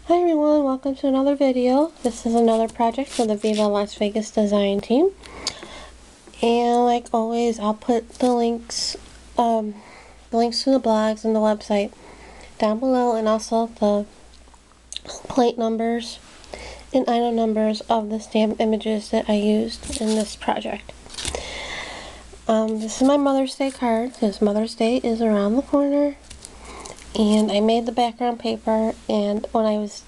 Hi everyone, welcome to another video. This is another project for the Viva Las Vegas design team. And like always, I'll put the links to the blogs and the website down below, and also the plate numbers and item numbers of the stamp images that I used in this project. This is my Mother's Day card, because Mother's Day is around the corner. And I made the background paper, and when I was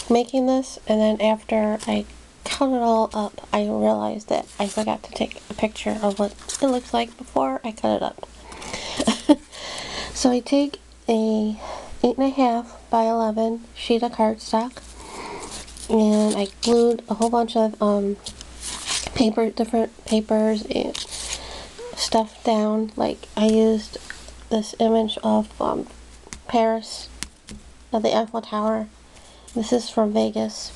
making this, and then after I cut it all up, I realized that I forgot to take a picture of what it looks like before I cut it up. So I take a 8.5 by 11 sheet of cardstock, and I glued a whole bunch of different papers and stuff down. Like I used this image of Paris, of the Eiffel Tower. This is from Vegas.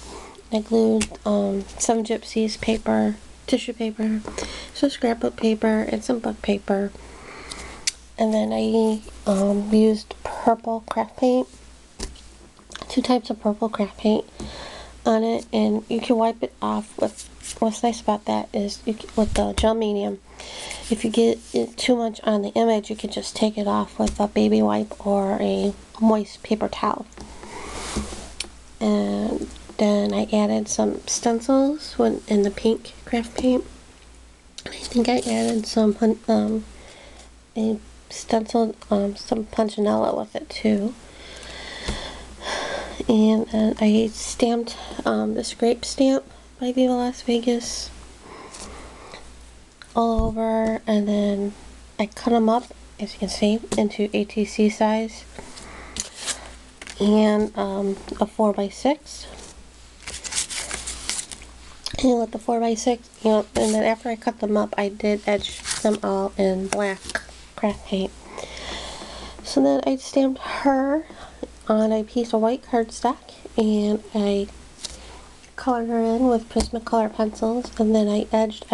I glued some gypsies paper, tissue paper, some scrapbook paper, and some book paper. And then I used purple craft paint, 2 types of purple craft paint on it, and you can wipe it off with, what's nice about that is with the gel medium. If you get it too much on the image, you can just take it off with a baby wipe or a moist paper towel. And then I added some stencils in the pink craft paint. I think I added some a stenciled some punchinella with it too. And then I stamped this grape stamp by Viva Las Vegas all over, and then I cut them up, as you can see, into ATC size and a 4x6. And with the 4x6, and then after I cut them up, I did edge them all in black craft paint. So then I stamped her on a piece of white cardstock, and I colored her in with Prismacolor pencils, and then I edged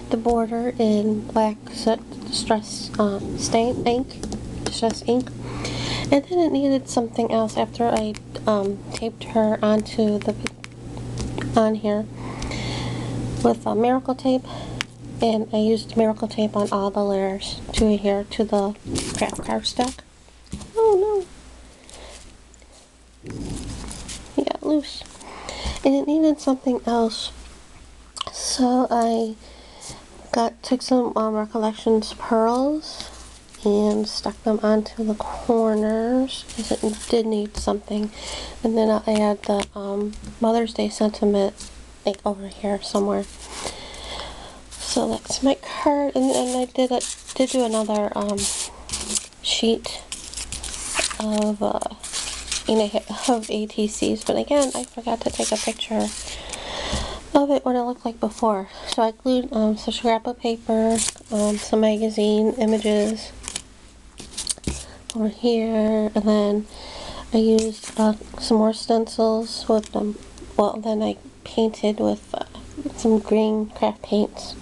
the border in black distress ink. And then it needed something else after I taped her onto on here with Miracle tape, and I used Miracle tape on all the layers to adhere to the craft cardstock. Oh no! It got loose. And it needed something else, so I took some Recollections pearls and stuck them onto the corners, because it did need something. And then I add the Mother's Day sentiment, like over here somewhere. So that's my card, and I did do another sheet of ATCs, but again I forgot to take a picture of it, what it looked like before. So I glued some scrapbook paper, some magazine images over here, and then I used some more stencils with them. Well, then I painted with some green craft paints,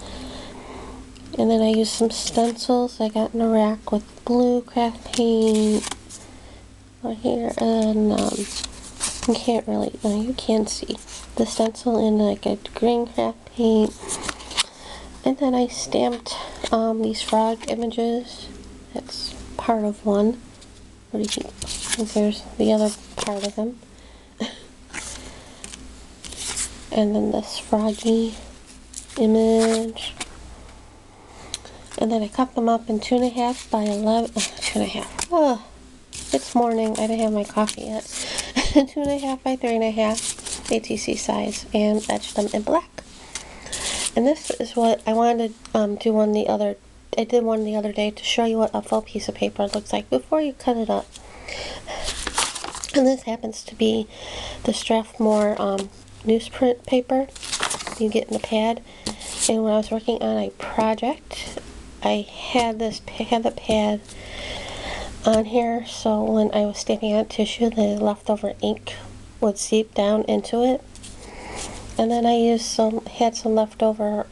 and then I used some stencils I got in a rack with blue craft paint over here, and you can't really, you can see the stencil in like a green craft paint. And then I stamped these frog images. That's part of one. What do you think? I think there's the other part of them. And then this froggy image. And then I cut them up in 2.5 by 11. 2.5. Oh, it's morning. I didn't have my coffee yet. 2.5 by 3.5 ATC size, and etched them in black. And this is what I wanted to do I did one the other day to show you what a full piece of paper looks like before you cut it up. And this happens to be the Strathmore newsprint paper you get in the pad. And when I was working on a project, I had the pad on here, so when I was stamping on tissue, the leftover ink would seep down into it. And then I had some leftover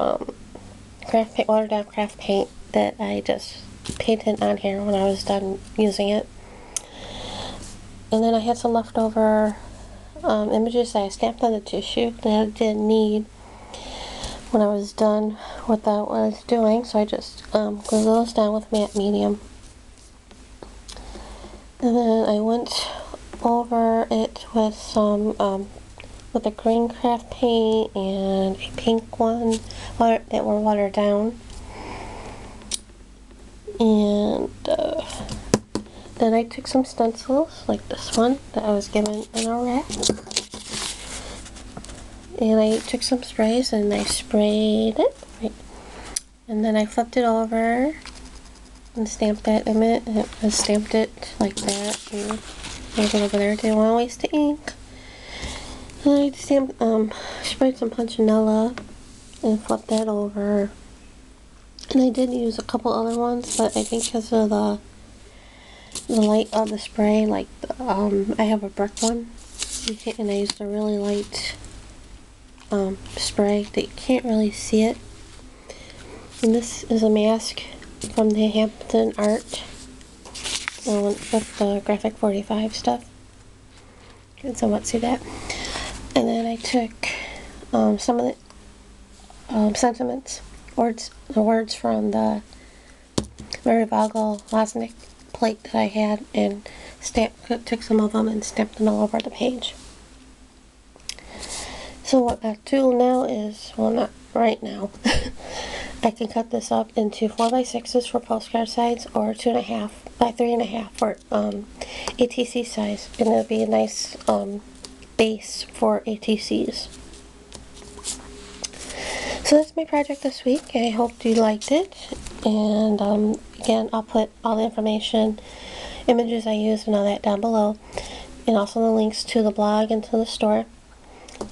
craft paint, watered down craft paint that I just painted on here when I was done using it. And then I had some leftover images that I stamped on the tissue that I didn't need when I was done with what I was doing, so I just glued those down with matte medium. And then I went over it with some with a green craft paint and a pink one that were watered down. And then I took some stencils like this one that I was given in a rack. And I took some sprays and I sprayed it. Right. And then I flipped it over and stamped that in it. And I stamped it like that. And made it over there. Didn't want to waste the ink. And I sprayed some punchinella and flipped that over. And I did use a couple other ones, but I think because of the light of the spray, like I have a brick one, and I used a really light spray that you can't really see it. And this is a mask from the Hampton Art with the graphic 45 stuff. Can somewhat see that. And then I took some of the sentiments, the words from the Vogel Lozinak plate that I had, and took some of them and stamped them all over the page. So what I do now is, well, not right now, I can cut this up into 4x6s for postcard size, or 2.5 by 3.5 for ATC size, and it'll be a nice base for ATCs. So that's my project this week. I hope you liked it, and again, I'll put all the information, images I used and all that down below, and also the links to the blog and to the store.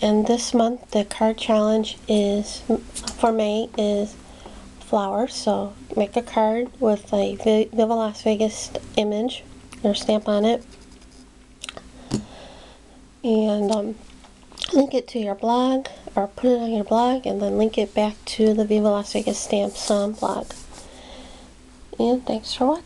And this month the card challenge is for May is flowers, so make a card with a Viva Las Vegas image or stamp on it, and link it to your blog, or put it on your blog and then link it back to the Viva Las Vegas Stamps blog. And thanks for watching.